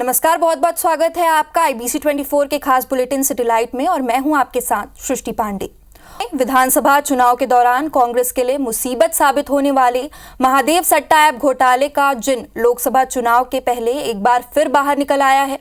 नमस्कार, बहुत बहुत स्वागत है आपका IBC 24 के खास बुलेटिन सिटीलाइट में और मैं हूं आपके साथ सृष्टि पांडे। विधानसभा चुनाव के दौरान कांग्रेस के लिए मुसीबत साबित होने वाले महादेव सट्टा ऐप घोटाले का जिन लोकसभा चुनाव के पहले एक बार फिर बाहर निकल आया है।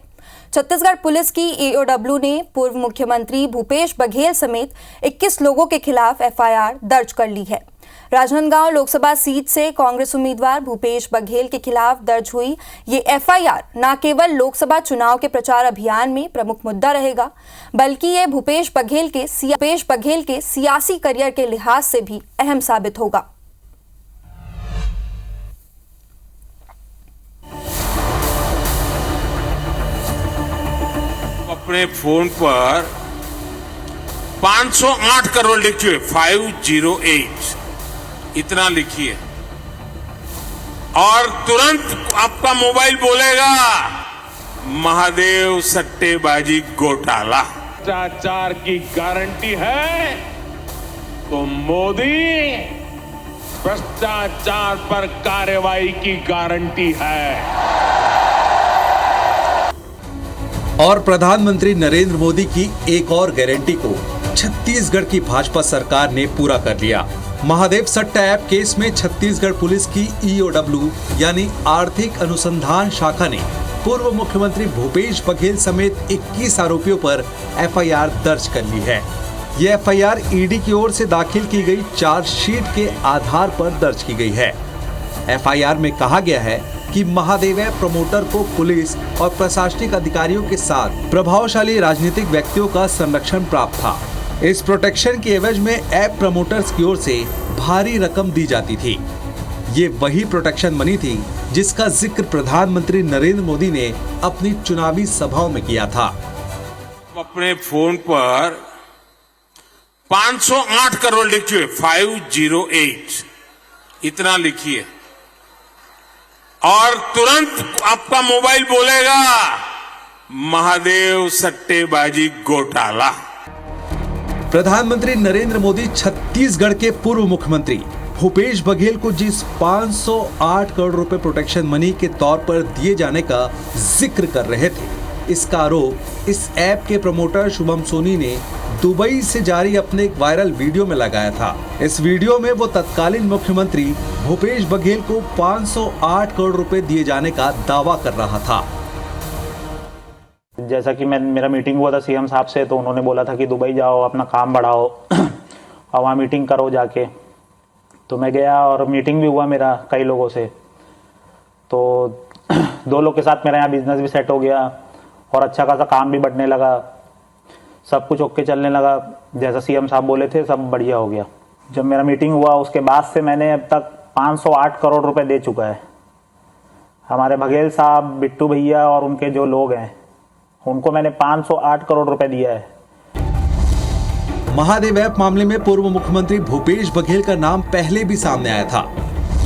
छत्तीसगढ़ पुलिस की EOW ने पूर्व मुख्यमंत्री भूपेश बघेल समेत 21 लोगों के खिलाफ FIR दर्ज कर ली है। राजनांदगांव लोकसभा सीट से कांग्रेस उम्मीदवार भूपेश बघेल के खिलाफ दर्ज हुई ये FIR न केवल लोकसभा चुनाव के प्रचार अभियान में प्रमुख मुद्दा रहेगा, बल्कि ये भूपेश बघेल के सियासी करियर के लिहाज से भी अहम साबित होगा। अपने फोन पर 508 करोड़ लिखिए, 508 इतना लिखिए और तुरंत आपका मोबाइल बोलेगा महादेव सट्टेबाजी घोटाला। भ्रष्टाचार की गारंटी है तो मोदी भ्रष्टाचार पर कार्रवाई की गारंटी है। और प्रधानमंत्री नरेंद्र मोदी की एक और गारंटी को छत्तीसगढ़ की भाजपा सरकार ने पूरा कर लिया। महादेव सट्टा ऐप केस में छत्तीसगढ़ पुलिस की EOW यानी आर्थिक अनुसंधान शाखा ने पूर्व मुख्यमंत्री भूपेश बघेल समेत 21 आरोपियों पर FIR दर्ज कर ली है। ये FIR ED की ओर से दाखिल की गई चार्जशीट के आधार पर दर्ज की गई है। FIR में कहा गया है कि महादेव ऐप प्रमोटर को पुलिस और प्रशासनिक अधिकारियों के साथ प्रभावशाली राजनीतिक व्यक्तियों का संरक्षण प्राप्त था। इस प्रोटेक्शन के एवज में ऐप प्रमोटर्स की ओर से भारी रकम दी जाती थी। ये वही प्रोटेक्शन मनी थी जिसका जिक्र प्रधानमंत्री नरेंद्र मोदी ने अपनी चुनावी सभाओं में किया था। अपने फोन पर 508 करोड़ लिखिए, 508 इतना लिखिए और तुरंत आपका मोबाइल बोलेगा महादेव सट्टेबाजी घोटाला। प्रधानमंत्री नरेंद्र मोदी छत्तीसगढ़ के पूर्व मुख्यमंत्री भूपेश बघेल को जिस 508 करोड़ रुपए प्रोटेक्शन मनी के तौर पर दिए जाने का जिक्र कर रहे थे, इसका आरोप इस ऐप के प्रमोटर शुभम सोनी ने दुबई से जारी अपने एक वायरल वीडियो में लगाया था। इस वीडियो में वो तत्कालीन मुख्यमंत्री भूपेश बघेल को 508 करोड़ रुपए दिए जाने का दावा कर रहा था। जैसा कि मेरा मीटिंग हुआ था CM साहब से, तो उन्होंने बोला था कि दुबई जाओ, अपना काम बढ़ाओ और वहाँ मीटिंग करो जाके। तो मैं गया और मीटिंग भी हुआ मेरा कई लोगों से। तो 2 लोग के साथ मेरा यहाँ बिजनेस भी सेट हो गया और अच्छा खासा काम भी बढ़ने लगा, सब कुछ ओके चलने लगा। जैसा CM साहब बोले थे सब बढ़िया हो गया। जब मेरा मीटिंग हुआ उसके बाद से मैंने अब तक 508 करोड़ रुपए दे चुका है। हमारे बघेल साहब, बिट्टू भैया और उनके जो लोग हैं उनको मैंने 508 करोड़ रुपए दिया है। महादेव ऐप मामले में पूर्व मुख्यमंत्री भूपेश बघेल का नाम पहले भी सामने आया था,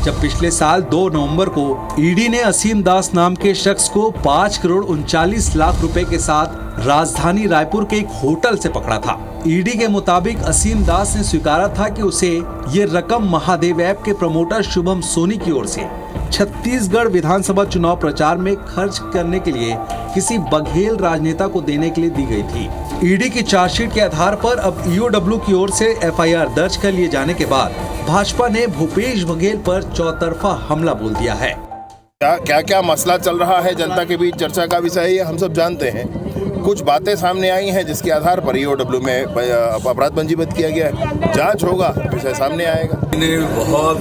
जब पिछले साल 2 नवंबर को ED ने असीम दास नाम के शख्स को 5 करोड़ 39 लाख रुपए के साथ राजधानी रायपुर के एक होटल से पकड़ा था। ED के मुताबिक असीम दास ने स्वीकारा था कि उसे ये रकम महादेव ऐप के प्रमोटर शुभम सोनी की ओर से छत्तीसगढ़ विधानसभा चुनाव प्रचार में खर्च करने के लिए किसी बघेल राजनेता को देने के लिए दी गई थी। ED की चार्जशीट के आधार पर अब EOW की ओर से FIR दर्ज कर लिए जाने के बाद भाजपा ने भूपेश बघेल पर चौतरफा हमला बोल दिया है। क्या मसला चल रहा है, जनता के बीच चर्चा का विषय है, हम सब जानते हैं। कुछ बातें सामने आई हैं जिसके आधार पर EOW में अपराध पंजीबद्ध किया गया है। जांच होगा, विषय सामने आएगा। बहुत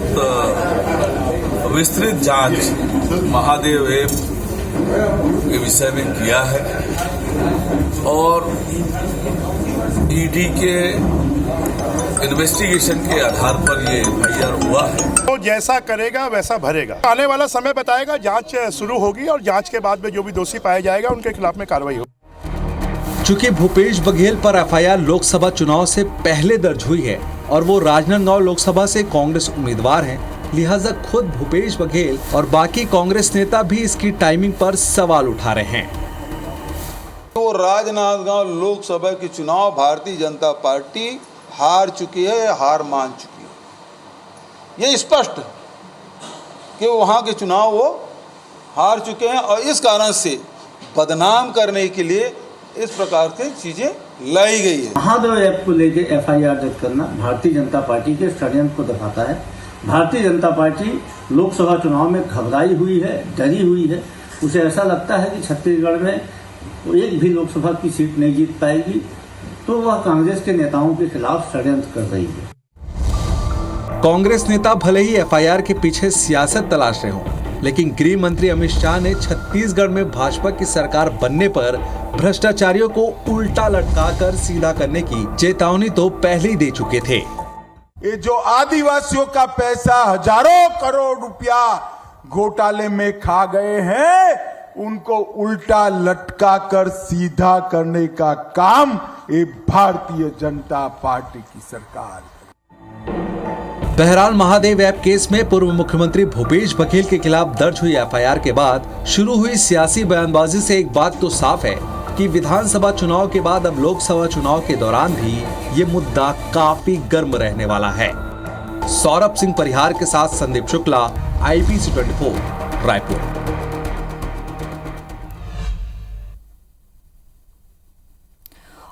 विस्तृत जांच महादेव ऐप के विषय में किया है और ED के इन्वेस्टिगेशन के आधार पर ये FIR हुआ है। तो जैसा करेगा वैसा भरेगा। आने वाला समय बताएगा, जांच शुरू होगी और जांच के बाद में जो भी दोषी पाया जाएगा उनके खिलाफ में कार्रवाई होगी। चूंकि भूपेश बघेल पर FIR लोकसभा चुनाव से पहले दर्ज हुई है और वो राजनांदगांव लोकसभा से कांग्रेस उम्मीदवार हैं, लिहाजा खुद भूपेश बघेल और बाकी कांग्रेस नेता भी इसकी टाइमिंग पर सवाल उठा रहे हैं। तो राजनांदगांव लोकसभा के चुनाव भारतीय जनता पार्टी हार चुकी है, हार मान चुकी है। ये स्पष्ट कि वहाँ के चुनाव वो हार चुके हैं और इस कारण से बदनाम करने के लिए इस प्रकार की चीजें लाई गई है। महादेव ऐप को लेकर एफआईआर दर्ज करना भारतीय जनता पार्टी के षड्यंत्र को दिखाता है। भारतीय जनता पार्टी लोकसभा चुनाव में घबराई हुई है, डरी हुई है। उसे ऐसा लगता है कि छत्तीसगढ़ में एक भी लोकसभा की सीट नहीं जीत पाएगी, तो वह कांग्रेस के नेताओं के खिलाफ षड्यंत्र कर रही है। कांग्रेस नेता भले ही एफआईआर के पीछे सियासत तलाश रहे हों, लेकिन गृह मंत्री अमित शाह ने छत्तीसगढ़ में भाजपा की सरकार बनने पर भ्रष्टाचारियों को उल्टा लटकाकर सीधा करने की चेतावनी तो पहले ही दे चुके थे। ये जो आदिवासियों का पैसा हजारों करोड़ रुपया घोटाले में खा गए हैं, उनको उल्टा लटका कर सीधा करने का काम ये भारतीय जनता पार्टी की सरकार। बहरहाल महादेव ऐप केस में पूर्व मुख्यमंत्री भूपेश बघेल के खिलाफ दर्ज हुई एफआईआर के बाद शुरू हुई सियासी बयानबाजी से एक बात तो साफ है कि विधानसभा चुनाव के बाद अब लोकसभा चुनाव के दौरान भी ये मुद्दा काफी गर्म रहने वाला है। सौरभ सिंह परिहार के साथ संदीप शुक्ला, IBC 24, रायपुर।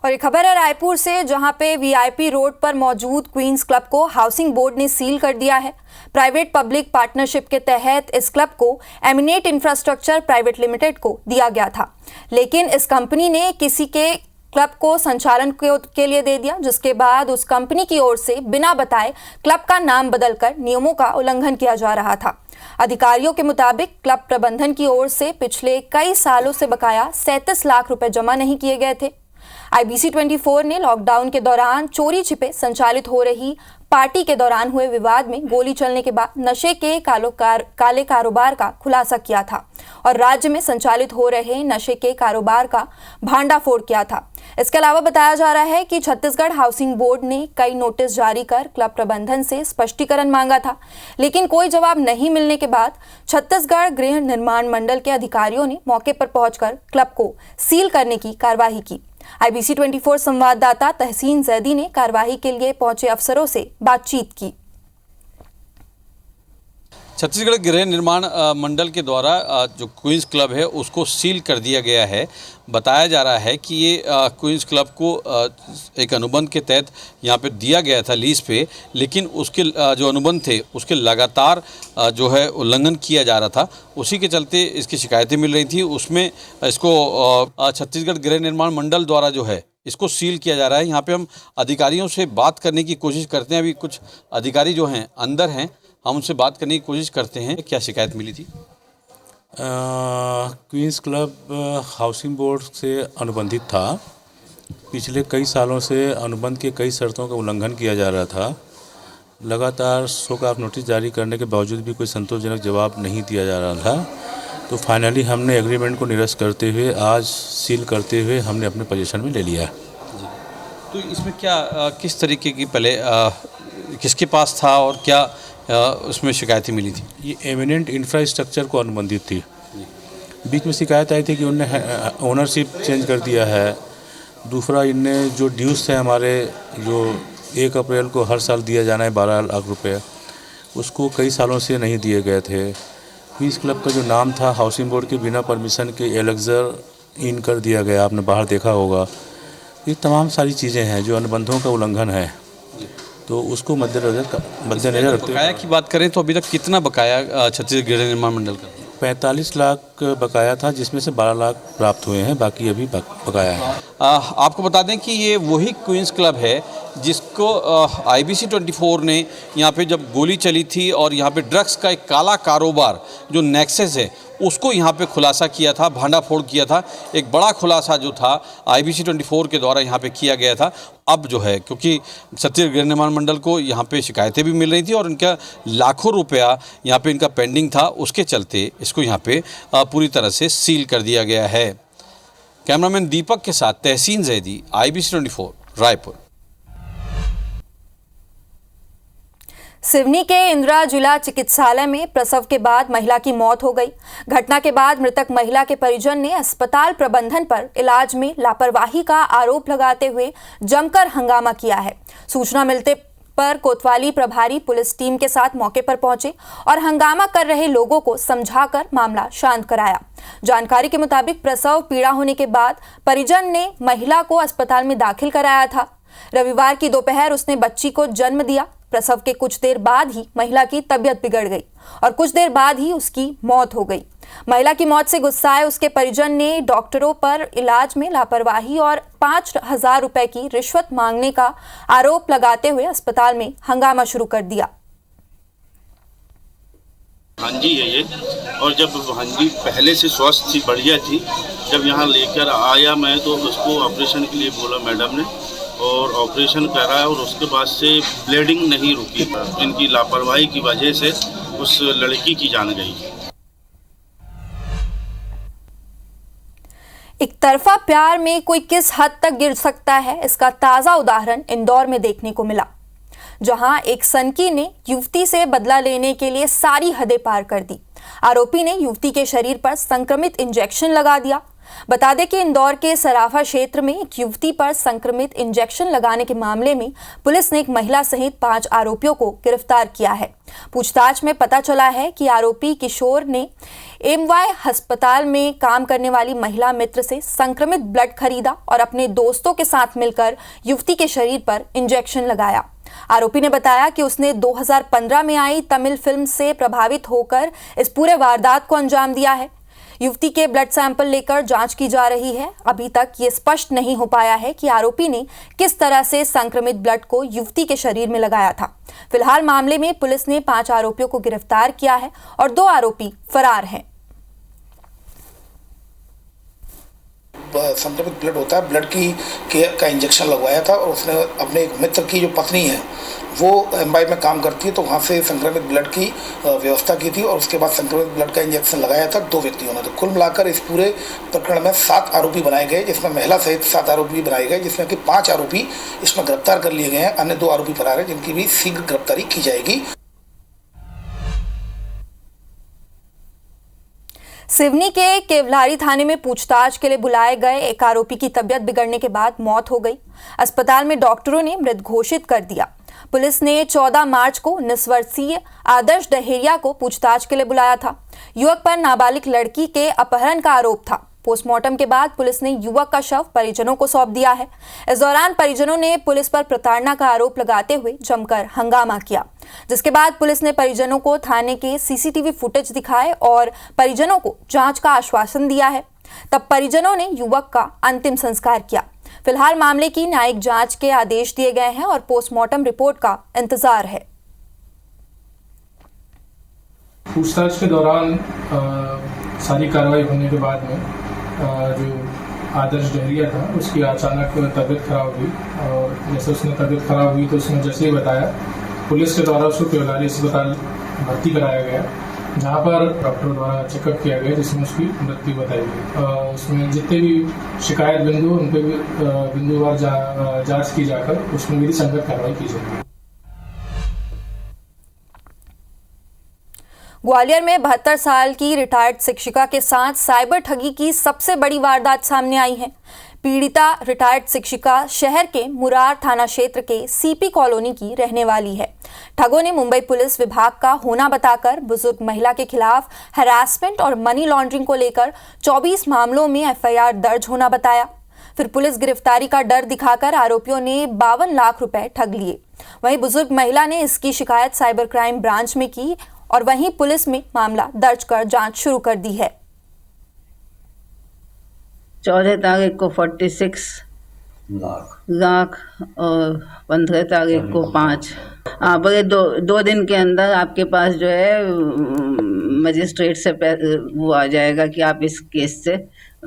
और एक खबर है रायपुर से, जहां पे VIP रोड पर मौजूद क्वींस क्लब को हाउसिंग बोर्ड ने सील कर दिया है। प्राइवेट पब्लिक पार्टनरशिप के तहत इस क्लब को एमिनेट इंफ्रास्ट्रक्चर प्राइवेट लिमिटेड को दिया गया था, लेकिन इस कंपनी ने किसी के क्लब को संचालन के लिए दे दिया, जिसके बाद उस कंपनी की ओर से बिना बताए क्लब का नाम बदलकर नियमों का उल्लंघन किया जा रहा था। अधिकारियों के मुताबिक क्लब प्रबंधन की ओर से पिछले कई सालों से बकाया 37 लाख रुपए जमा नहीं किए गए थे। IBC 24 ने लॉकडाउन के दौरान चोरी छिपे संचालित हो रही पार्टी के दौरान हुए विवाद में गोली चलने के बाद नशे के काले कारोबार का खुलासा किया था और राज्य में संचालित हो रहे नशे के कारोबार का भांडाफोड़ किया था। इसके अलावा बताया जा रहा है कि छत्तीसगढ़ हाउसिंग बोर्ड ने कई नोटिस जारी कर क्लब प्रबंधन से स्पष्टीकरण मांगा था, लेकिन कोई जवाब नहीं मिलने के बाद छत्तीसगढ़ गृह निर्माण मंडल के अधिकारियों ने मौके पर पहुंचकर क्लब को सील करने की कार्यवाही की। IBC 24 संवाददाता तहसीन जैदी ने कार्यवाही के लिए पहुंचे अफसरों से बातचीत की। छत्तीसगढ़ गृह निर्माण मंडल के द्वारा जो क्वींस क्लब है उसको सील कर दिया गया है। बताया जा रहा है कि ये क्वींस क्लब को एक अनुबंध के तहत यहाँ पे दिया गया था लीज पे, लेकिन उसके जो अनुबंध थे उसके लगातार जो है उल्लंघन किया जा रहा था। उसी के चलते इसकी शिकायतें मिल रही थी। उसमें इसको छत्तीसगढ़ गृह निर्माण मंडल द्वारा जो है इसको सील किया जा रहा है। यहाँ पे हम अधिकारियों से बात करने की कोशिश करते हैं। अभी कुछ अधिकारी जो हैं अंदर हैं, हम उनसे बात करने की कोशिश करते हैं। क्या शिकायत मिली थी? क्वींस क्लब हाउसिंग बोर्ड से अनुबंधित था। पिछले कई सालों से अनुबंध के कई शर्तों का उल्लंघन किया जा रहा था। लगातार शो कॉज नोटिस जारी करने के बावजूद भी कोई संतोषजनक जवाब नहीं दिया जा रहा था। तो फाइनली हमने एग्रीमेंट को निरस्त करते हुए आज सील करते हुए हमने अपने पोजीशन में ले लिया। तो इसमें क्या किस तरीके की पहले किसके पास था और क्या उसमें शिकायतें मिली थी? ये एमिनेंट इंफ्रास्ट्रक्चर को अनुबंधित थी। बीच में शिकायत आई थी कि उन्होंने ओनरशिप चेंज कर दिया है। दूसरा, इनने जो ड्यूज थे हमारे, जो 1 अप्रैल को हर साल दिया जाना है 12 लाख रुपए, उसको कई सालों से नहीं दिए गए थे। क्वींस क्लब का जो नाम था हाउसिंग बोर्ड के बिना परमिशन के एलेक्जर इन कर दिया गया, आपने बाहर देखा होगा। ये तमाम सारी चीज़ें हैं जो अनुबंधों का उल्लंघन है, तो उसको मद्देनजर रखते बकाया की बात करें तो अभी तक कितना बकाया छत्तीसगढ़ गृह निर्माण मंडल का? 45 लाख बकाया था, जिसमें से 12 लाख प्राप्त हुए हैं, बाकी अभी बकाया है। आपको बता दें कि ये वही क्वींस क्लब है जिसको IBC 24 ने यहाँ पे जब गोली चली थी और यहाँ पे ड्रग्स का एक काला कारोबार जो नेक्सस है उसको यहाँ पे खुलासा किया था, भांडाफोड़ किया था। एक बड़ा खुलासा जो था IBC 24 के द्वारा यहाँ पे किया गया था। अब जो है, क्योंकि छत्तीसगढ़ गृह निर्माण मंडल को यहाँ पे शिकायतें भी मिल रही थी और इनका लाखों रुपया यहाँ पे इनका पेंडिंग था, उसके चलते इसको यहाँ पे पूरी तरह से सील कर दिया गया है। कैमरामैन दीपक के साथ तहसीन जैदी, IBC 24, रायपुर। सिवनी के इंदिरा जिला चिकित्सालय में प्रसव के बाद महिला की मौत हो गई। घटना के बाद मृतक महिला के परिजन ने अस्पताल प्रबंधन पर इलाज में लापरवाही का आरोप लगाते हुए जमकर हंगामा किया है। सूचना मिलते पर कोतवाली प्रभारी पुलिस टीम के साथ मौके पर पहुंचे और हंगामा कर रहे लोगों को समझाकर मामला शांत कराया। जानकारी के मुताबिक प्रसव पीड़ा होने के बाद परिजन ने महिला को अस्पताल में दाखिल कराया था। रविवार की दोपहर उसने बच्ची को जन्म दिया। प्रसव के कुछ देर बाद ही महिला की तबीयत बिगड़ गई और कुछ देर बाद ही उसकी मौत हो गई। महिला की मौत से गुस्साए उसके परिजन ने डॉक्टरों पर इलाज में लापरवाही और 5,000 रुपए की रिश्वत मांगने का आरोप लगाते हुए अस्पताल में हंगामा शुरू कर दिया। भांजी है ये, और जब भांजी पहले से स्वस्थ थी, बढ़िया थी, जब यहाँ लेकर आया मैं तो उसको ऑपरेशन के लिए बोला मैडम ने, और ऑपरेशन करा और उसके बाद से ब्लीडिंग नहीं रुकी। इनकी लापरवाही की वजह से उस लड़की की जान गई। एक तरफा प्यार में कोई किस हद तक गिर सकता है, इसका ताजा उदाहरण इंदौर में देखने को मिला, जहां एक सनकी ने युवती से बदला लेने के लिए सारी हदें पार कर दी। आरोपी ने युवती के शरीर पर संक्रमित इंजेक्शन लगा दिया। बता दें कि इंदौर के सराफा क्षेत्र में एक युवती पर संक्रमित इंजेक्शन लगाने के मामले में पुलिस ने एक महिला सहित 5 आरोपियों को गिरफ्तार किया है। पूछताछ में पता चला है कि आरोपी किशोर ने एमवाय अस्पताल में काम करने वाली महिला मित्र से संक्रमित ब्लड खरीदा और अपने दोस्तों के साथ मिलकर युवती के शरीर पर इंजेक्शन लगाया। आरोपी ने बताया कि उसने 2015 में आई तमिल फिल्म से प्रभावित होकर इस पूरे वारदात को अंजाम दिया है। युवती के ब्लड सैंपल लेकर जांच की जा रही है। अभी तक ये स्पष्ट नहीं हो पाया है कि आरोपी ने किस तरह से संक्रमित ब्लड को युवती के शरीर में लगाया था। फिलहाल मामले में पुलिस ने 5 आरोपियों को गिरफ्तार किया है और 2 आरोपी फरार हैं। संक्रमित ब्लड होता है, ब्लड का इंजेक्शन लगवाया था और उसने अपने एक मित्र की जो पत्नी है वो एमवाई में काम करती है, तो वहाँ से संक्रमित ब्लड की व्यवस्था की थी और उसके बाद संक्रमित ब्लड का इंजेक्शन लगाया था 2 व्यक्तियों ने। तो कुल मिलाकर इस पूरे प्रकरण में 7 आरोपी बनाए गए, जिसमें महिला सहित 7 आरोपी बनाए गए, जिसमें कि 5 आरोपी इसमें गिरफ्तार कर लिए गए हैं। अन्य 2 आरोपी फरार हैं, जिनकी भी शीघ्र गिरफ्तारी की जाएगी। सिवनी के केवलारी थाने में पूछताछ के लिए बुलाए गए एक आरोपी की तबीयत बिगड़ने के बाद मौत हो गई। अस्पताल में डॉक्टरों ने मृत घोषित कर दिया। पुलिस ने 14 मार्च को 19 वर्षीय आदर्श डहेरिया को पूछताछ के लिए बुलाया था। युवक पर नाबालिग लड़की के अपहरण का आरोप था। पोस्टमार्टम के बाद पुलिस ने युवक का शव परिजनों को सौंप दिया है। इस दौरान परिजनों ने पुलिस पर प्रताड़ना का आरोप लगाते हुए जमकर हंगामा किया, जिसके बाद पुलिस ने परिजनों को थाने के सीसीटीवी फुटेज दिखाए और परिजनों को जांच का आश्वासन दिया है। तब परिजनों ने युवक का अंतिम संस्कार किया। फिलहाल मामले की न्यायिक जांच के आदेश दिए गए हैं और पोस्टमार्टम रिपोर्ट का इंतजार है। पूछताछ के दौरान सारी कार्रवाई होने के बाद में जो आदर्श डहरिया था उसकी अचानक तबीयत खराब हुई और जैसे उसने तबीयत खराब हुई तो उसने जैसे ही बताया, पुलिस के द्वारा उसको केवलारी अस्पताल भर्ती कराया गया, जहां पर डॉक्टर द्वारा चेकअप किया गया, जिसमें उसकी मृत्यु बताई गई। उसमें जितने भी शिकायत बिंदु उन पर भी बिंदुवार जांच की जाकर उसमें विधि संगत कार्रवाई की जाएगी। ग्वालियर में 72 साल की रिटायर्ड शिक्षिका के साथ साइबर ठगी की सबसे बड़ी वारदात सामने आई है। पीड़िता रिटायर्ड शिक्षिका शहर के मुरार थाना क्षेत्र के सीपी कॉलोनी की रहने वाली है। ठगों ने मुंबई पुलिस विभाग का होना बताकर बुजुर्ग महिला के खिलाफ हैरासमेंट और मनी लॉन्ड्रिंग को लेकर 24 मामलों में एफआईआर दर्ज होना बताया। फिर पुलिस गिरफ्तारी का डर दिखाकर आरोपियों ने 52 लाख रुपए ठग लिए। वहीं बुजुर्ग महिला ने इसकी शिकायत साइबर क्राइम ब्रांच में की और वहीं पुलिस में मामला दर्ज कर जांच शुरू कर दी है। 14 तारीख को 46 लाख और 15 तारीख को 5। बड़े 2 दिन के अंदर आपके पास जो है मजिस्ट्रेट से वो आ जाएगा कि आप इस केस से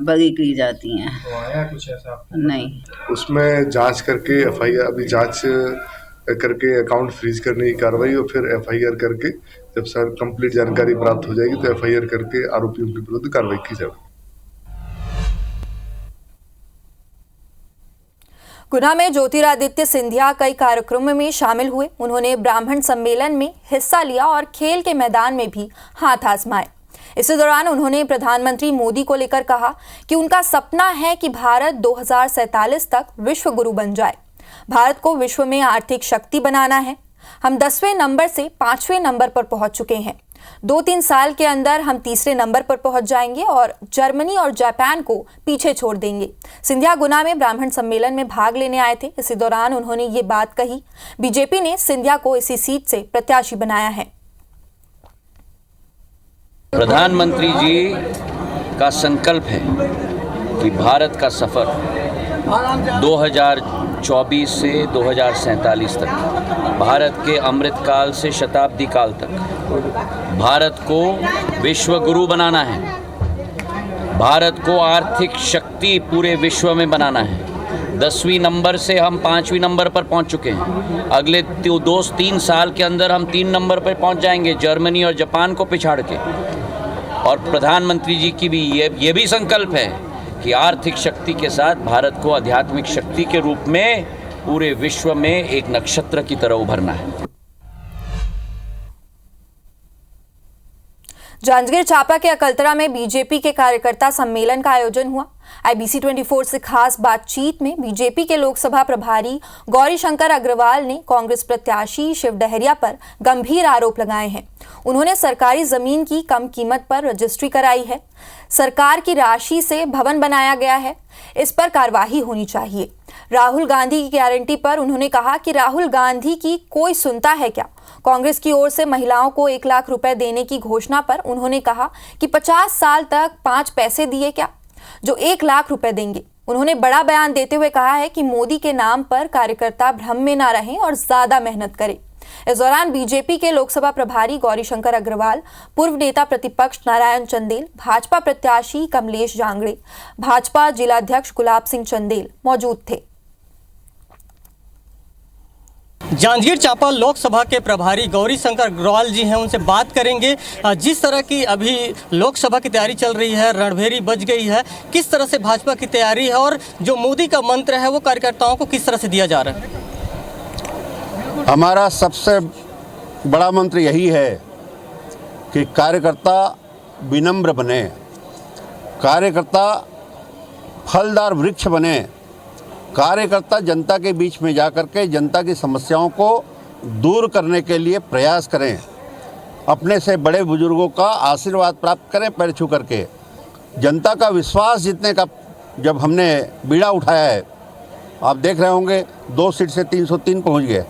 बरी की जाती हैं। तो आया कुछ ऐसा? नहीं, उसमें जांच करके एफआईआर अभी जांच करके अकाउंट फ्रीज करने की कार्रवाई और फिर एफआईआर करके जब सर कंप्लीट जानकारी प्राप्त हो जाएगी तो एफआईआर करके आरोपियों के विरुद्ध कार्रवाई की जाएगी। गुना में ज्योतिरादित्य सिंधिया कई कार्यक्रमों में शामिल हुए। उन्होंने ब्राह्मण सम्मेलन में हिस्सा लिया और खेल के मैदान में भी हाथ आजमाए। इसी दौरान उन्होंने प्रधानमंत्री मोदी को लेकर कहा कि उनका सपना है कि भारत 2047 तक विश्व गुरु बन जाए। भारत को विश्व में आर्थिक शक्ति बनाना है। हम 10वें नंबर से 5वें नंबर पर पहुंच चुके हैं। 2-3 साल के अंदर हम तीसरे नंबर पर पहुंच जाएंगे और जर्मनी और जापान को पीछे छोड़ देंगे। सिंधिया गुना में ब्राह्मण सम्मेलन में भाग लेने आए थे। इसी दौरान उन्होंने ये बात कही। बीजेपी ने सिंधिया को इसी सीट से प्रत्याशी बनाया है। प्रधानमंत्री जी का संकल्प है कि भारत का सफर 2024 से 2047 तक, भारत के अमृतकाल से शताब्दी काल तक भारत को विश्व गुरु बनाना है। भारत को आर्थिक शक्ति पूरे विश्व में बनाना है। 10वीं नंबर से हम 5वीं नंबर पर पहुंच चुके हैं। अगले 2-3 साल के अंदर हम 3 नंबर पर पहुंच जाएंगे, जर्मनी और जापान को पिछाड़ के। और प्रधानमंत्री जी की भी ये भी संकल्प है कि आर्थिक शक्ति के साथ भारत को आध्यात्मिक शक्ति के रूप में पूरे विश्व में एक नक्षत्र की तरह उभरना है। जांजगीर चांपा के अकलतरा में बीजेपी के कार्यकर्ता सम्मेलन का आयोजन हुआ। IBC 24 से खास बातचीत में बीजेपी के लोकसभा प्रभारी गौरीशंकर अग्रवाल ने कांग्रेस प्रत्याशी शिव डहरिया पर गंभीर आरोप लगाए हैं। उन्होंने सरकारी जमीन की कम कीमत पर रजिस्ट्री कराई है। सरकार की राशि से भवन बनाया गया है, इस पर कार्रवाई होनी चाहिए। राहुल गांधी की गारंटी पर उन्होंने कहा कि राहुल गांधी की कोई सुनता है क्या। कांग्रेस की ओर से महिलाओं को 1 लाख रुपए देने की घोषणा पर उन्होंने कहा कि 50 साल तक 5 पैसे दिए क्या जो 1 लाख रुपए देंगे। उन्होंने बड़ा बयान देते हुए कहा है कि मोदी के नाम पर कार्यकर्ता भ्रम में ना रहें और ज्यादा मेहनत करें। इस दौरान बीजेपी के लोकसभा प्रभारी गौरीशंकर अग्रवाल, पूर्व नेता प्रतिपक्ष नारायण चंदेल, भाजपा प्रत्याशी कमलेश जांगड़े, भाजपा जिलाध्यक्ष गुलाब सिंह चंदेल मौजूद थे। जांजगीर चांपा लोकसभा के प्रभारी गौरीशंकर अग्रवाल जी हैं, उनसे बात करेंगे। जिस तरह की अभी लोकसभा की तैयारी चल रही है, रणभेरी बज गई है, किस तरह से भाजपा की तैयारी है और जो मोदी का मंत्र है वो कार्यकर्ताओं को किस तरह से दिया जा रहा है? हमारा सबसे बड़ा मंत्र यही है कि कार्यकर्ता विनम्र बने, कार्यकर्ता फलदार वृक्ष बने, कार्यकर्ता जनता के बीच में जाकर के जनता की समस्याओं को दूर करने के लिए प्रयास करें, अपने से बड़े बुजुर्गों का आशीर्वाद प्राप्त करें पैर छू करके। जनता का विश्वास जीतने का जब हमने बीड़ा उठाया है, आप देख रहे होंगे 2 सीट से 303 पहुंच गए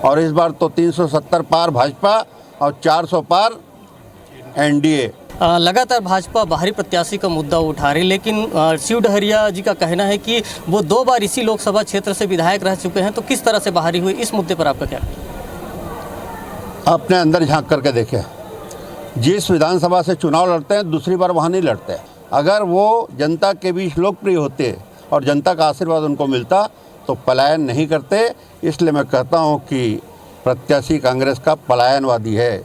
और इस बार तो 370 पार भाजपा और 400 पार एनडीए। लगातार भाजपा बाहरी प्रत्याशी का मुद्दा उठा रही, लेकिन शिव डहरिया जी का कहना है कि वो 2 बार इसी लोकसभा क्षेत्र से विधायक रह चुके हैं, तो किस तरह से बाहरी हुई, इस मुद्दे पर आपका क्या? अपने अंदर झांक करके देखें, जिस विधानसभा से चुनाव लड़ते हैं दूसरी बार वहाँ नहीं लड़ते। अगर वो जनता के बीच लोकप्रिय होते और जनता का आशीर्वाद उनको मिलता तो पलायन नहीं करते। इसलिए मैं कहता हूँ कि प्रत्याशी कांग्रेस का पलायनवादी है,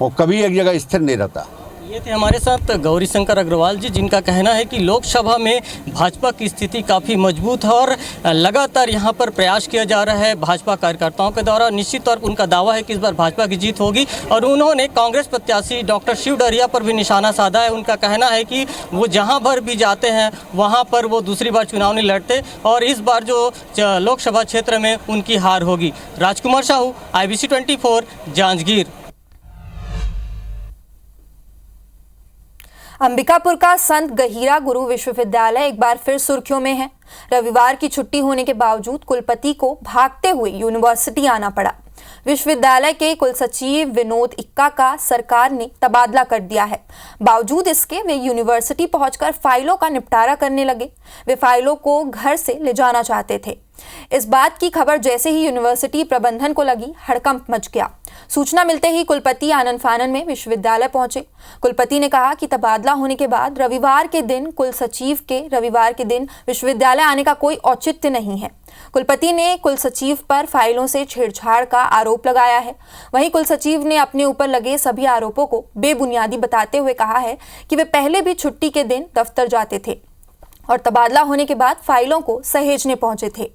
वो कभी एक जगह स्थिर नहीं रहता। ये थे हमारे साथ गौरीशंकर अग्रवाल जी, जिनका कहना है कि लोकसभा में भाजपा की स्थिति काफ़ी मजबूत है और लगातार यहाँ पर प्रयास किया जा रहा है भाजपा कार्यकर्ताओं के द्वारा। निश्चित तौर पर उनका दावा है कि इस बार भाजपा की जीत होगी और उन्होंने कांग्रेस प्रत्याशी डॉक्टर शिव डहरिया पर भी निशाना साधा है। उनका कहना है कि वो जहाँ भर भी जाते हैं वहाँ पर वो दूसरी बार चुनाव नहीं लड़ते और इस बार जो लोकसभा क्षेत्र में उनकी हार होगी। राजकुमार साहू, IBC 24, जांजगीर। अंबिकापुर का संत गहीरा गुरु विश्वविद्यालय एक बार फिर सुर्खियों में है। रविवार की छुट्टी होने के बावजूद कुलपति को भागते हुए यूनिवर्सिटी आना पड़ा। विश्वविद्यालय के कुलसचिव विनोद इक्का का सरकार ने तबादला कर दिया है। बावजूद इसके वे यूनिवर्सिटी पहुंचकर फाइलों का निपटारा करने लगे। वे फाइलों को घर से ले जाना चाहते थे। इस बात की खबर जैसे ही यूनिवर्सिटी प्रबंधन को लगी, हड़कंप मच गया। सूचना मिलते ही कुलपति आनन फानन में विश्वविद्यालय पहुंचे। कुलपति ने कहा कि तबादला होने के बाद रविवार के दिन कुलसचिव के रविवार के दिन विश्वविद्यालय आने का कोई औचित्य नहीं है। कुलपति ने कुलसचिव पर फाइलों से छेड़छाड़ का आरोप लगाया है। वहीं कुलसचिव ने अपने ऊपर लगे सभी आरोपों को बेबुनियादी बताते हुए कहा है कि वे पहले भी छुट्टी के दिन दफ्तर जाते थे और तबादला होने के बाद फाइलों को सहेजने पहुंचे थे।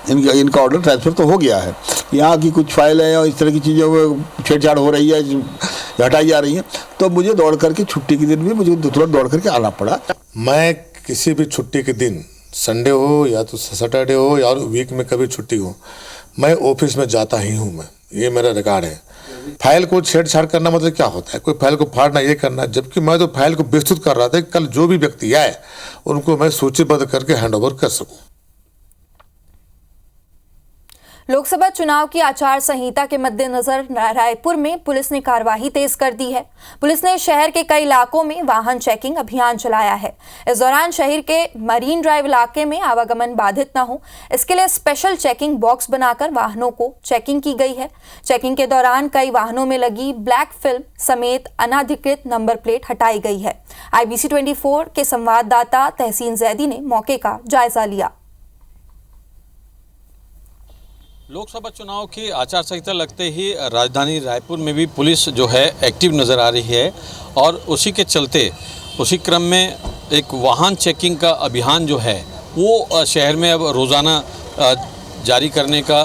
इनका ऑर्डर ट्रांसफर तो हो गया है, यहाँ की कुछ फाइल है और इस तरह की चीज़ों में छेड़छाड़ हो रही है। हटाई जा रही हैं, तो मुझे दौड़ करके छुट्टी के दिन भी मुझे थोड़ा दौड़ करके आना पड़ा। मैं किसी भी छुट्टी के दिन, संडे हो या तो सैटरडे हो या वीक में कभी छुट्टी हो, मैं ऑफिस में जाता ही हूँ। मैं, ये मेरा रिकॉर्ड है। फाइल को छेड़छाड़ करना मतलब क्या होता है? कोई फाइल को फाड़ना, ये करना, जबकि मैं तो फाइल को विस्तृत कर रहा था कि कल जो भी व्यक्ति आए उनको मैं सूचीबद्ध करके हैंडओवर कर सकूं। लोकसभा चुनाव की आचार संहिता के मद्देनजर रायपुर में पुलिस ने कार्रवाई तेज कर दी है। पुलिस ने शहर के कई इलाकों में वाहन चेकिंग अभियान चलाया है। इस दौरान शहर के मरीन ड्राइव इलाके में आवागमन बाधित न हो, इसके लिए स्पेशल चेकिंग बॉक्स बनाकर वाहनों को चेकिंग की गई है। चेकिंग के दौरान कई वाहनों में लगी ब्लैक फिल्म समेत अनाधिकृत नंबर प्लेट हटाई गई है। IBC 24 के संवाददाता तहसीन जैदी ने मौके का जायजा लिया। लोकसभा चुनाव की आचार संहिता लगते ही राजधानी रायपुर में भी पुलिस जो है एक्टिव नज़र आ रही है और उसी के चलते उसी क्रम में एक वाहन चेकिंग का अभियान जो है वो शहर में अब रोज़ाना जारी करने का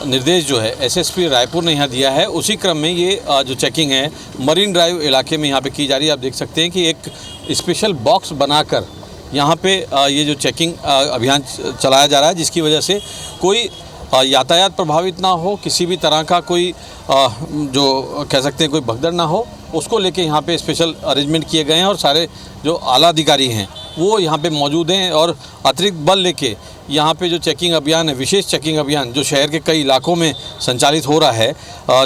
निर्देश जो है SSP रायपुर ने यहाँ दिया है। उसी क्रम में ये जो चेकिंग है मरीन ड्राइव इलाके में यहाँ पे की जा रही है। आप देख सकते हैं कि एक स्पेशल बॉक्स बनाकर यहाँ पे ये जो चेकिंग अभियान चलाया जा रहा है, जिसकी वजह से कोई यातायात प्रभावित ना हो, किसी भी तरह का कोई जो कह सकते हैं कोई भगदड़ ना हो, उसको लेके यहाँ पे स्पेशल अरेंजमेंट किए गए हैं और सारे जो आला अधिकारी हैं वो यहाँ पे मौजूद हैं और अतिरिक्त बल लेके यहाँ पे जो चेकिंग अभियान है, विशेष चेकिंग अभियान जो शहर के कई इलाकों में संचालित हो रहा है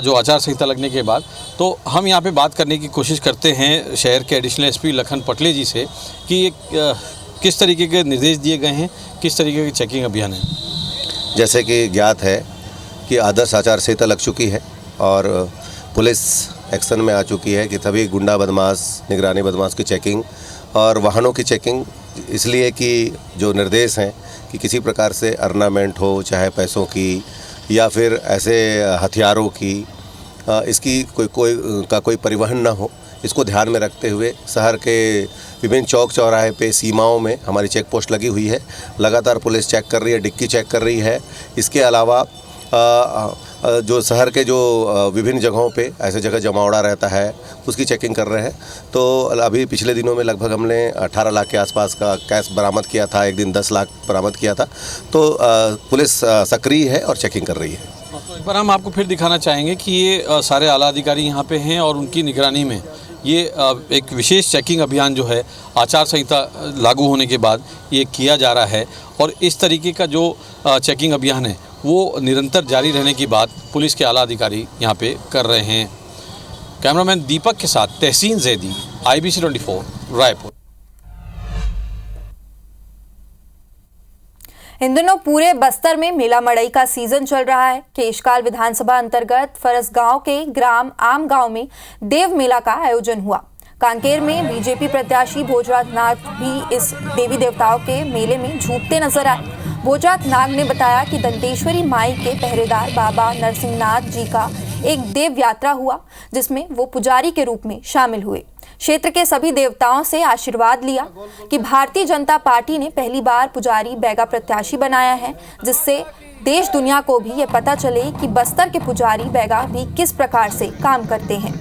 जो आचार संहिता लगने के बाद। तो हम यहाँ पे बात करने की कोशिश करते हैं शहर के एडिशनल SP लखन पटले जी से कि ये किस तरीके के निर्देश दिए गए हैं, किस तरीके के चेकिंग अभियान है। जैसे कि ज्ञात है कि आदर्श आचार संहिता लग चुकी है और पुलिस एक्शन में आ चुकी है कि सभी गुंडा बदमाश, निगरानी बदमाश की चेकिंग और वाहनों की चेकिंग, इसलिए कि जो निर्देश हैं कि किसी प्रकार से अर्नामेंट हो, चाहे पैसों की या फिर ऐसे हथियारों की, इसकी कोई परिवहन ना हो, इसको ध्यान में रखते हुए शहर के विभिन्न चौक चौराहे पे सीमाओं में हमारी चेक पोस्ट लगी हुई है। लगातार पुलिस चेक कर रही है, डिक्की चेक कर रही है। इसके अलावा जो शहर के जो विभिन्न जगहों पे ऐसे जगह जमावड़ा रहता है उसकी चेकिंग कर रहे हैं। तो अभी पिछले दिनों में लगभग हमने 18 लाख के आसपास का कैश बरामद किया था, एक दिन 10 लाख बरामद किया था। तो पुलिस सक्रिय है और चेकिंग कर रही है। तो एक बार हम आपको फिर दिखाना चाहेंगे कि ये सारे आला अधिकारी यहाँ पे हैं और उनकी निगरानी में ये एक विशेष चेकिंग अभियान जो है आचार संहिता लागू होने के बाद ये किया जा रहा है और इस तरीके का जो चेकिंग अभियान है वो निरंतर जारी रहने की बात पुलिस के आला अधिकारी यहाँ पे कर रहे हैं। कैमरामैन दीपक के साथ तहसीन जैदी, IBC 24 रायपुर। इन दिनों पूरे बस्तर में मेला मड़ई का सीजन चल रहा है। केशकाल विधानसभा अंतर्गत फरस गांव के ग्राम आम गांव में देव मेला का आयोजन हुआ। कांकेर में बीजेपी प्रत्याशी भोजराज नाग भी इस देवी देवताओं के मेले में झूमते नजर आए। भोजराज नाग ने बताया कि दंतेश्वरी माई के पहरेदार बाबा नरसिंहनाथ जी का एक देव यात्रा हुआ, जिसमें वो पुजारी के रूप में शामिल हुए। क्षेत्र के सभी देवताओं से आशीर्वाद लिया कि भारतीय जनता पार्टी ने पहली बार पुजारी बैगा प्रत्याशी बनाया है, जिससे देश दुनिया को भी ये पता चले कि बस्तर के पुजारी बैगा भी किस प्रकार से काम करते हैं।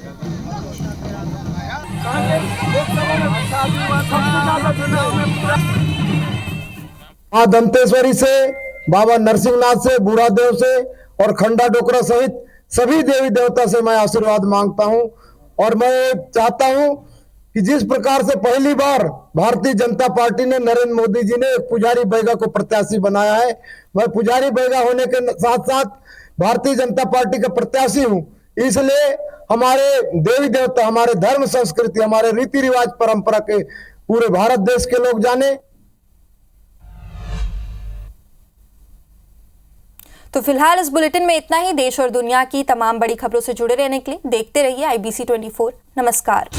मां दंतेश्वरी से, बाबा नरसिंहनाथ से, बूढ़ादेव से और खंडा डोकरा सहित सभी देवी देवता से मैं आशीर्वाद मांगता हूं और मैं चाहता हूं कि जिस प्रकार से पहली बार भारतीय जनता पार्टी ने, नरेंद्र मोदी जी ने एक पुजारी बैगा को प्रत्याशी बनाया है, मैं पुजारी बैगा होने के साथ साथ भारतीय जनता पार्टी का प्रत्याशी हूं। इसलिए हमारे देवी देवता, हमारे धर्म संस्कृति, हमारे रीति रिवाज परंपरा के पूरे भारत देश के लोग जाने। तो फिलहाल इस बुलेटिन में इतना ही। देश और दुनिया की तमाम बड़ी खबरों से जुड़े रहने के लिए देखते रहिए IBC 24। नमस्कार।